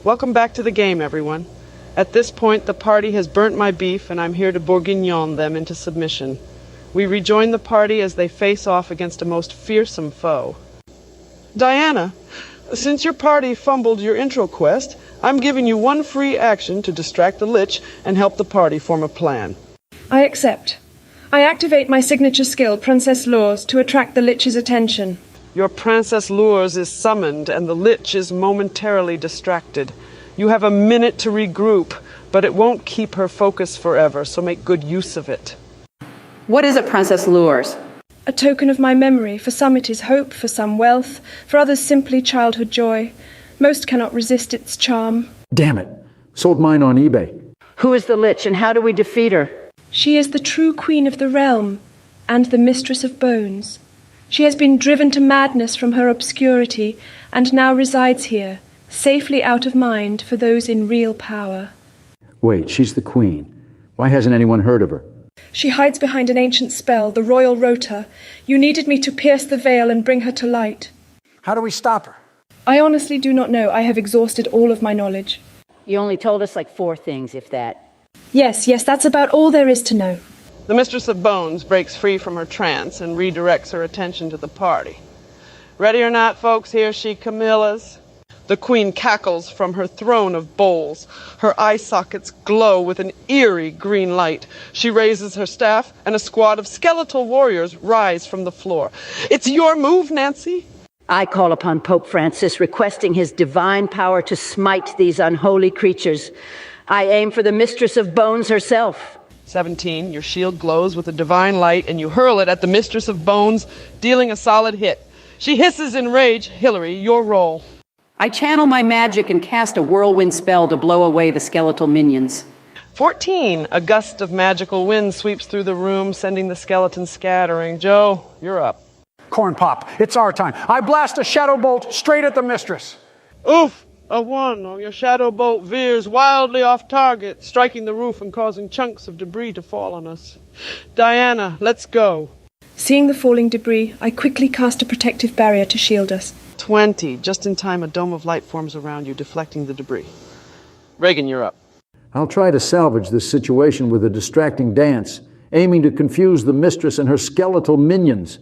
Welcome back to the game, everyone. At this point, the party has burnt my beef, and I'm here to bourguignon them into submission. We rejoin the party as they face off against a most fearsome foe. Diana, since your party fumbled your intro quest, I'm giving you one free action to distract the Lich and help the party form a plan. I accept. I activate my signature skill, Princess Lures, to attract the Lich's attention. Your Princess Lures is summoned, and the Lich is momentarily distracted. You have a minute to regroup, but it won't keep her focus forever, so make good use of it. What is a Princess Lures? A token of my memory. For some it is hope, for some wealth, for others simply childhood joy. Most cannot resist its charm. Damn it. Sold mine on eBay. Who is the Lich, and how do we defeat her? She is the true queen of the realm, and the Mistress of Bones. She has been driven to madness from her obscurity, and now resides here, safely out of mind for those in real power. Wait, she's the queen. Why hasn't anyone heard of her? She hides behind an ancient spell, the Royal Rota. You needed me to pierce the veil and bring her to light. How do we stop her? I honestly do not know. I have exhausted all of my knowledge. You only told us like 4 things, if that. Yes, that's about all there is to know. The Mistress of Bones breaks free from her trance and redirects her attention to the party. Ready or not, folks, here she Camilla's. The queen cackles from her throne of bowls. Her eye sockets glow with an eerie green light. She raises her staff, and a squad of skeletal warriors rise from the floor. It's your move, Nancy. I call upon Pope Francis, requesting his divine power to smite these unholy creatures. I aim for the Mistress of Bones herself. 17, your shield glows with a divine light, and you hurl it at the Mistress of Bones, dealing a solid hit. She hisses in rage. Hillary, your roll. I channel my magic and cast a whirlwind spell to blow away the skeletal minions. 14, a gust of magical wind sweeps through the room, sending the skeletons scattering. Joe, you're up. Corn Pop, it's our time. I blast a shadow bolt straight at the Mistress. Oof! A 1. Your shadow bolt veers wildly off target, striking the roof and causing chunks of debris to fall on us. Diana, let's go. Seeing the falling debris, I quickly cast a protective barrier to shield us. 20. Just in time, a dome of light forms around you, deflecting the debris. Reagan, you're up. I'll try to salvage this situation with a distracting dance, aiming to confuse the Mistress and her skeletal minions.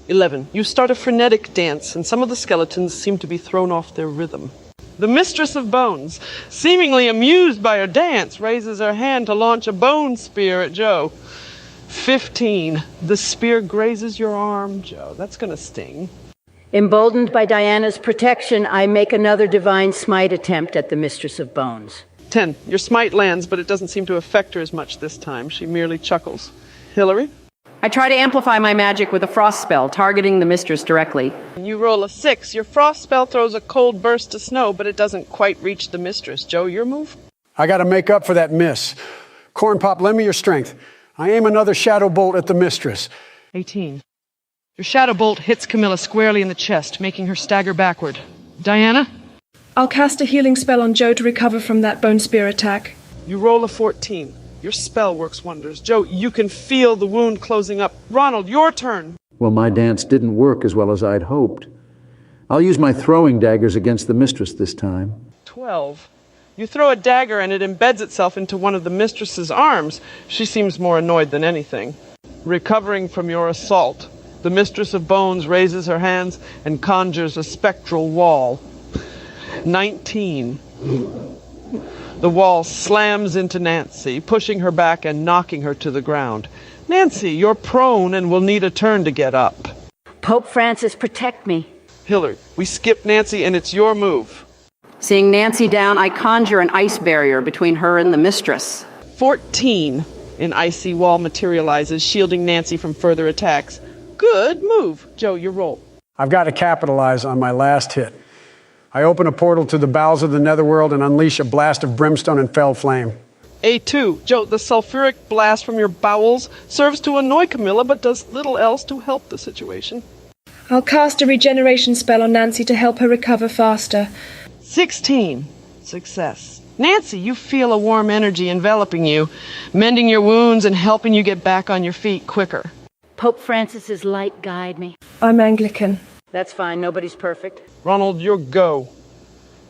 11. You start a frenetic dance, and some of the skeletons seem to be thrown off their rhythm. The Mistress of Bones, seemingly amused by her dance, raises her hand to launch a bone spear at Joe. 15. The spear grazes your arm, Joe. That's going to sting. Emboldened by Diana's protection, I make another divine smite attempt at the Mistress of Bones. 10. Your smite lands, but it doesn't seem to affect her as much this time. She merely chuckles. Hillary? I try to amplify my magic with a frost spell, targeting the Mistress directly. You roll a 6. Your frost spell throws a cold burst of snow, but it doesn't quite reach the Mistress. Joe, your move? I gotta make up for that miss. Corn Pop, lend me your strength. I aim another shadow bolt at the Mistress. 18. Your shadow bolt hits Camilla squarely in the chest, making her stagger backward. Diana? I'll cast a healing spell on Joe to recover from that bone spear attack. You roll a 14. Your spell works wonders. Joe, you can feel the wound closing up. Ronald, your turn. Well, my dance didn't work as well as I'd hoped. I'll use my throwing daggers against the Mistress this time. 12. You throw a dagger and it embeds itself into one of the Mistress's arms. She seems more annoyed than anything. Recovering from your assault, the Mistress of Bones raises her hands and conjures a spectral wall. 19. The wall slams into Nancy, pushing her back and knocking her to the ground. Nancy, you're prone and will need a turn to get up. Pope Francis, protect me. Hillary, we skip Nancy and it's your move. Seeing Nancy down, I conjure an ice barrier between her and the Mistress. 14. An icy wall materializes, shielding Nancy from further attacks. Good move. Joe, your roll. I've got to capitalize on my last hit. I open a portal to the bowels of the netherworld and unleash a blast of brimstone and fell flame. A2. Joe, the sulfuric blast from your bowels serves to annoy Camilla, but does little else to help the situation. I'll cast a regeneration spell on Nancy to help her recover faster. 16. Success. Nancy, you feel a warm energy enveloping you, mending your wounds and helping you get back on your feet quicker. Pope Francis's light guide me. I'm Anglican. That's fine, nobody's perfect. Ronald, your go.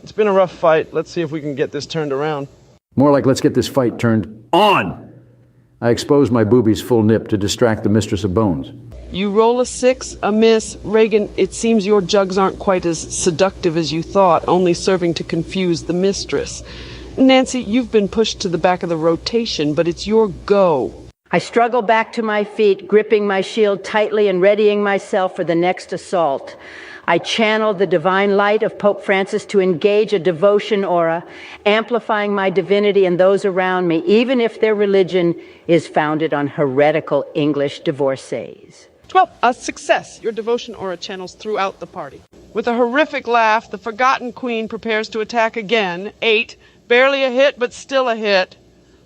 It's been a rough fight. Let's see if we can get this turned around. More like let's get this fight turned on. I expose my boobies full nip to distract the Mistress of Bones. You roll a 6, a miss. Reagan, it seems your jugs aren't quite as seductive as you thought, only serving to confuse the mistress. Nancy, you've been pushed to the back of the rotation, but it's your go. I struggle back to my feet, gripping my shield tightly and readying myself for the next assault. I channel the divine light of Pope Francis to engage a devotion aura, amplifying my divinity and those around me, even if their religion is founded on heretical English divorcees. Well, a success. Your devotion aura channels throughout the party. With a horrific laugh, the Forgotten Queen prepares to attack again. 8. Barely a hit, but still a hit.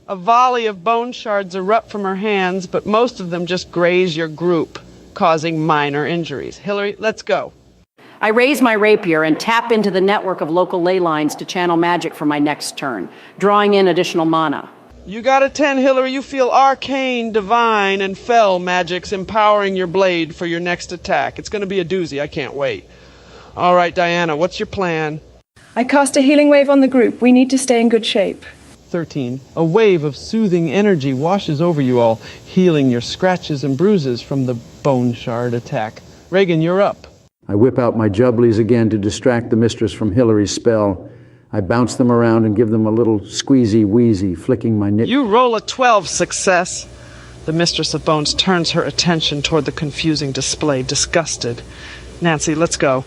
A volley of bone shards erupt from her hands, but most of them just graze your group, causing minor injuries. Hillary, let's go. I raise my rapier and tap into the network of local ley lines to channel magic for my next turn, drawing in additional mana. You got a 10, Hillary. You feel arcane, divine, and fell magics empowering your blade for your next attack. It's going to be a doozy. I can't wait. All right, Diana, what's your plan? I cast a healing wave on the group. We need to stay in good shape. 13. A wave of soothing energy washes over you all, healing your scratches and bruises from the bone shard attack. Reagan, you're up. I whip out my jubblies again to distract the Mistress from Hillary's spell. I bounce them around and give them a little squeezy-wheezy, flicking my knit. You roll a 12, success. The Mistress of Bones turns her attention toward the confusing display, disgusted. Nancy, let's go.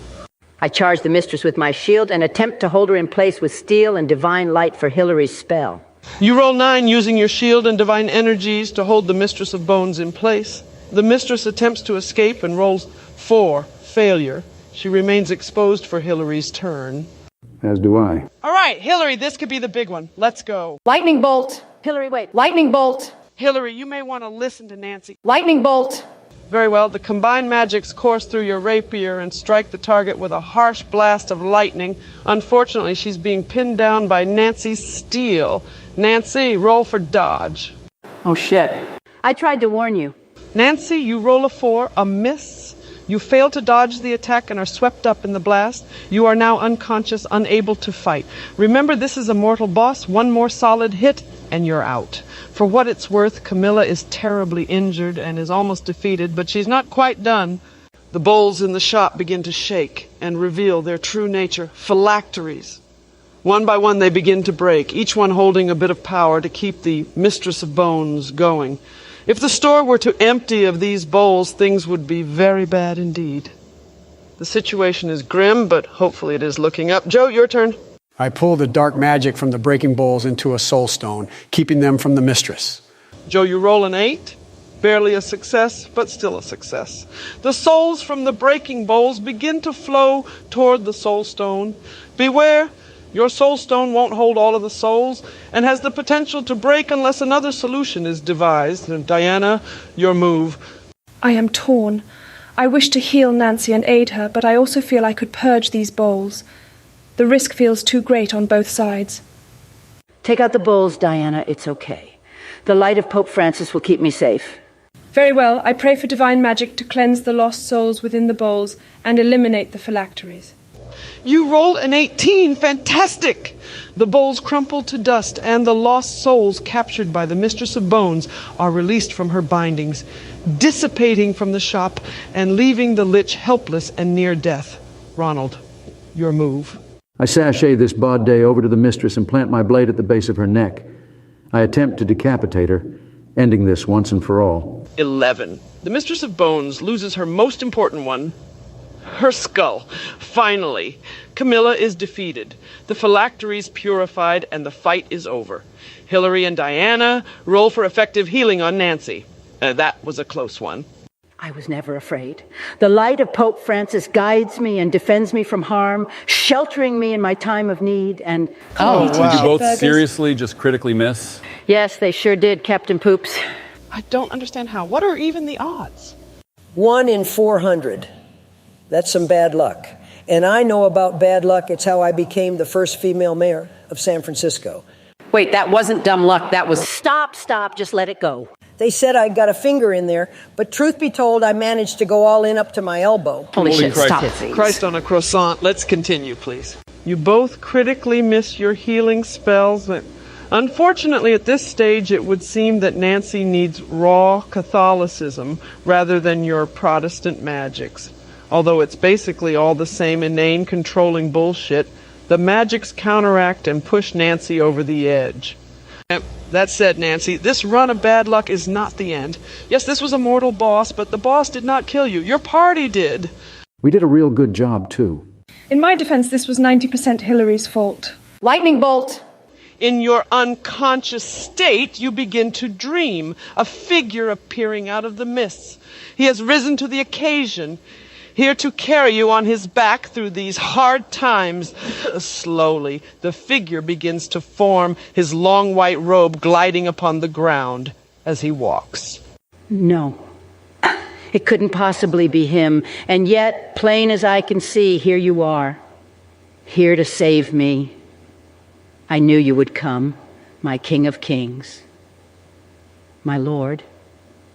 I charge the Mistress with my shield and attempt to hold her in place with steel and divine light for Hillary's spell. You roll 9 using your shield and divine energies to hold the Mistress of Bones in place. The Mistress attempts to escape and rolls 4, failure. She remains exposed for Hillary's turn. As do I. All right, Hillary, this could be the big one. Let's go. Lightning bolt. Hillary, wait. Lightning bolt. Hillary, you may want to listen to Nancy. Lightning bolt. Very well. The combined magics course through your rapier and strike the target with a harsh blast of lightning. Unfortunately, she's being pinned down by Nancy's steel. Nancy, roll for dodge. Oh, shit. I tried to warn you. Nancy, you roll a 4, a miss. You fail to dodge the attack and are swept up in the blast. You are now unconscious, unable to fight. Remember, this is a mortal boss. One more solid hit, and you're out. For what it's worth, Camilla is terribly injured and is almost defeated, but she's not quite done. The bowls in the shop begin to shake and reveal their true nature, phylacteries. One by one, they begin to break, each one holding a bit of power to keep the Mistress of Bones going. If the store were to empty of these bowls, things would be very bad indeed. The situation is grim, but hopefully it is looking up. Joe, your turn. I pull the dark magic from the breaking bowls into a soul stone, keeping them from the Mistress. Joe, you roll an 8. Barely a success, but still a success. The souls from the breaking bowls begin to flow toward the soul stone. Beware, your soul stone won't hold all of the souls and has the potential to break unless another solution is devised. And Diana, your move. I am torn. I wish to heal Nancy and aid her, but I also feel I could purge these bowls. The risk feels too great on both sides. Take out the bowls, Diana. It's okay. The light of Pope Francis will keep me safe. Very well. I pray for divine magic to cleanse the lost souls within the bowls and eliminate the phylacteries. You rolled an 18. Fantastic! The bowls crumple to dust, and the lost souls captured by the Mistress of Bones are released from her bindings, dissipating from the shop and leaving the lich helpless and near death. Ronald, your move. I sashay this bod day over to the Mistress and plant my blade at the base of her neck. I attempt to decapitate her, ending this once and for all. 11. The Mistress of Bones loses her most important one, her skull. Finally, Camilla is defeated. The phylacteries purified, and the fight is over. Hillary and Diana roll for effective healing on Nancy. That was a close one. I was never afraid. The light of Pope Francis guides me and defends me from harm, sheltering me in my time of need, and... Oh, Did you both seriously just critically miss? Yes, they sure did, Captain Poops. I don't understand how. What are even the odds? 1 in 400. That's some bad luck. And I know about bad luck. It's how I became the first female mayor of San Francisco. Wait, that wasn't dumb luck. That was... Stop, just let it go. They said I got a finger in there, but truth be told, I managed to go all in up to my elbow. Holy shit, Christ. stop it, please. Christ on a croissant. Let's continue, please. You both critically miss your healing spells. Unfortunately, at this stage, it would seem that Nancy needs raw Catholicism rather than your Protestant magics. Although it's basically all the same inane, controlling bullshit, the magics counteract and push Nancy over the edge. That said, Nancy, this run of bad luck is not the end. Yes, this was a mortal boss, but the boss did not kill you. Your party did. We did a real good job, too. In my defense, this was 90% Hillary's fault. Lightning bolt! In your unconscious state, you begin to dream, a figure appearing out of the mists. He has risen to the occasion, here to carry you on his back through these hard times. Slowly, the figure begins to form, his long white robe gliding upon the ground as he walks. No. It couldn't possibly be him. And yet, plain as I can see, here you are, here to save me. I knew you would come, my King of Kings, my Lord,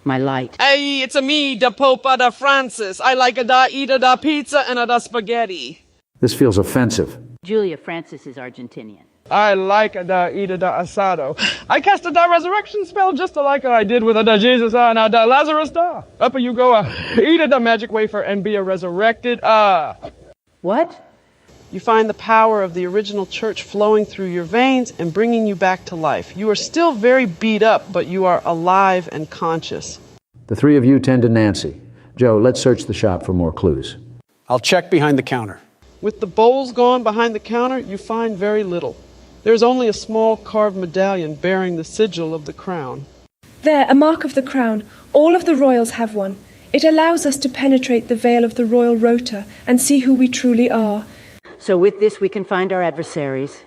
my light. Hey, it's a me, da Popa da Francis. I like a da eat a da pizza and a da spaghetti. This feels offensive. Julia Francis is Argentinian. I like a da eat a da asado. I cast a da resurrection spell just like I did with a da Jesus and a da Lazarus da. Up you go, eat a da magic wafer and be a resurrected What? You find the power of the original church flowing through your veins and bringing you back to life. You are still very beat up, but you are alive and conscious. The three of you tend to Nancy. Joe, let's search the shop for more clues. I'll check behind the counter. With the bowls gone behind the counter, you find very little. There's only a small carved medallion bearing the sigil of the crown. There, a mark of the crown. All of the royals have one. It allows us to penetrate the veil of the royal rota and see who we truly are. So with this we can find our adversaries.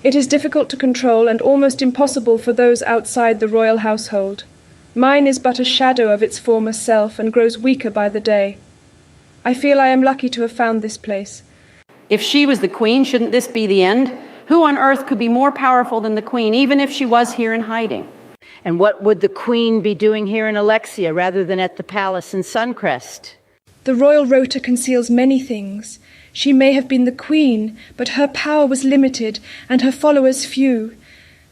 It is difficult to control and almost impossible for those outside the royal household. Mine is but a shadow of its former self and grows weaker by the day. I feel I am lucky to have found this place. If she was the queen, shouldn't this be the end? Who on earth could be more powerful than the queen, even if she was here in hiding? And what would the queen be doing here in Alexia rather than at the palace in Suncrest? The royal rota conceals many things. She may have been the queen, but her power was limited and her followers few.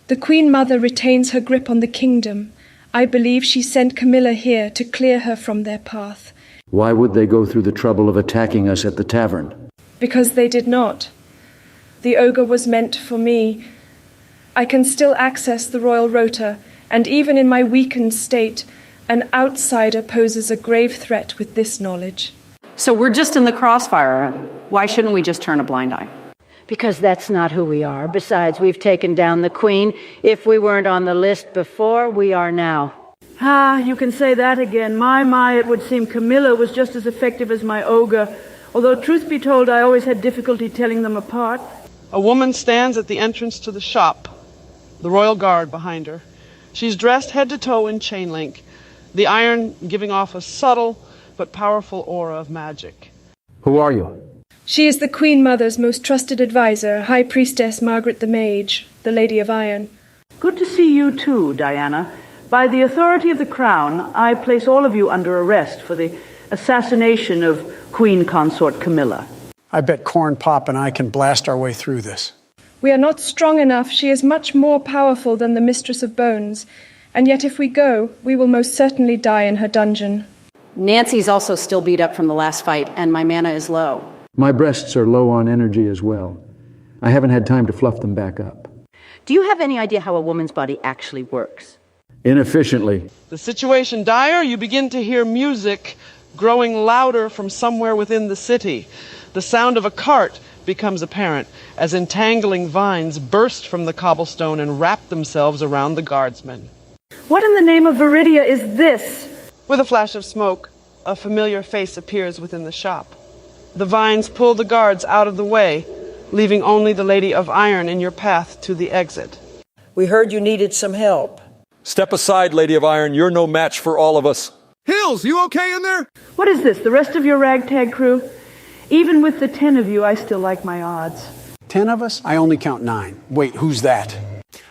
The Queen Mother retains her grip on the kingdom. I believe she sent Camilla here to clear her from their path. Why would they go through the trouble of attacking us at the tavern? Because they did not. The ogre was meant for me. I can still access the royal rota, and even in my weakened state, an outsider poses a grave threat with this knowledge. So we're just in the crossfire. Why shouldn't we just turn a blind eye? Because that's not who we are. Besides, we've taken down the queen. If we weren't on the list before, we are now. Ah, you can say that again. My, it would seem Camilla was just as effective as my ogre. Although, truth be told, I always had difficulty telling them apart. A woman stands at the entrance to the shop, the royal guard behind her. She's dressed head to toe in chain link, the iron giving off a subtle but powerful aura of magic. Who are you? She is the Queen Mother's most trusted advisor, High Priestess Margaret the Mage, the Lady of Iron. Good to see you too, Diana. By the authority of the Crown, I place all of you under arrest for the assassination of Queen Consort Camilla. I bet Corn Pop and I can blast our way through this. We are not strong enough. She is much more powerful than the Mistress of Bones. And yet if we go, we will most certainly die in her dungeon. Nancy's also still beat up from the last fight, and my mana is low. My breasts are low on energy as well. I haven't had time to fluff them back up. Do you have any idea how a woman's body actually works? Inefficiently. The situation dire, you begin to hear music growing louder from somewhere within the city. The sound of a cart becomes apparent as entangling vines burst from the cobblestone and wrap themselves around the guardsmen. What in the name of Viridia is this? With a flash of smoke, a familiar face appears within the shop. The vines pull the guards out of the way, leaving only the Lady of Iron in your path to the exit. We heard you needed some help. Step aside, Lady of Iron. You're no match for all of us. Hills, you okay in there? What is this, the rest of your ragtag crew? Even with the 10 of you, I still like my odds. 10 of us? I only count 9. Wait, who's that?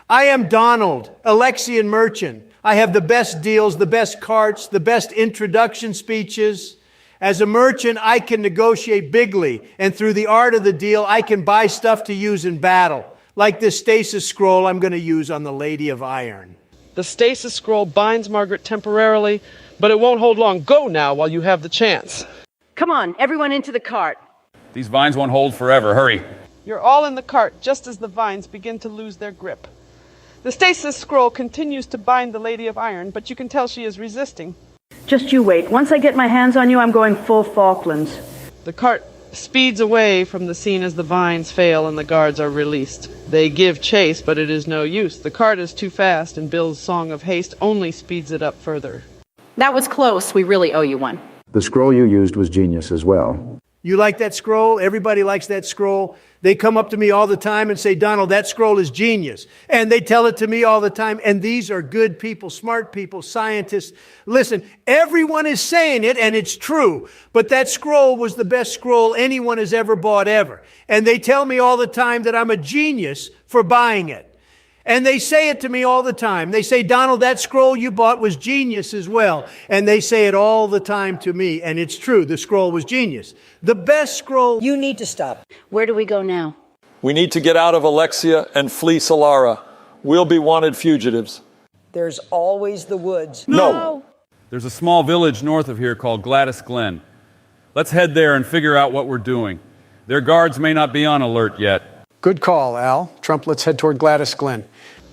I am Donald, Alexian merchant. I have the best deals, the best carts, the best introduction speeches, As a merchant, I can negotiate bigly, and through the art of the deal, I can buy stuff to use in battle, like this stasis scroll I'm going to use on the Lady of Iron. The stasis scroll binds Margaret temporarily, but it won't hold long. Go now while you have the chance. Come on, everyone into the cart. These vines won't hold forever. Hurry. You're all in the cart just as the vines begin to lose their grip. The stasis scroll continues to bind the Lady of Iron, but you can tell she is resisting. Just you wait. Once I get my hands on you, I'm going full Falklands. The cart speeds away from the scene as the vines fail and the guards are released. They give chase, but it is no use. The cart is too fast, and Bill's song of haste only speeds it up further. That was close. We really owe you one. The scroll you used was genius as well. You like that scroll? Everybody likes that scroll. They come up to me all the time and say, Donald, that scroll is genius. And they tell it to me all the time. And these are good people, smart people, scientists. Listen, everyone is saying it, and it's true. But that scroll was the best scroll anyone has ever bought ever. And they tell me all the time that I'm a genius for buying it. And they say it to me all the time. They say, Donald, that scroll you bought was genius as well. And they say it all the time to me. And it's true. The scroll was genius. The best scroll. You need to stop. Where do we go now? We need to get out of Alexia and flee Solara. We'll be wanted fugitives. There's always the woods. No. There's a small village north of here called Gladys Glen. Let's head there and figure out what we're doing. Their guards may not be on alert yet. Good call, Al. Trump, let's head toward Gladys Glen.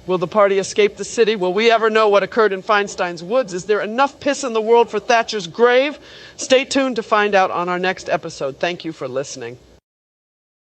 Will the party escape the city? Will we ever know what occurred in Feinstein's woods? Is there enough piss in the world for Thatcher's grave? Stay tuned to find out on our next episode. Thank you for listening.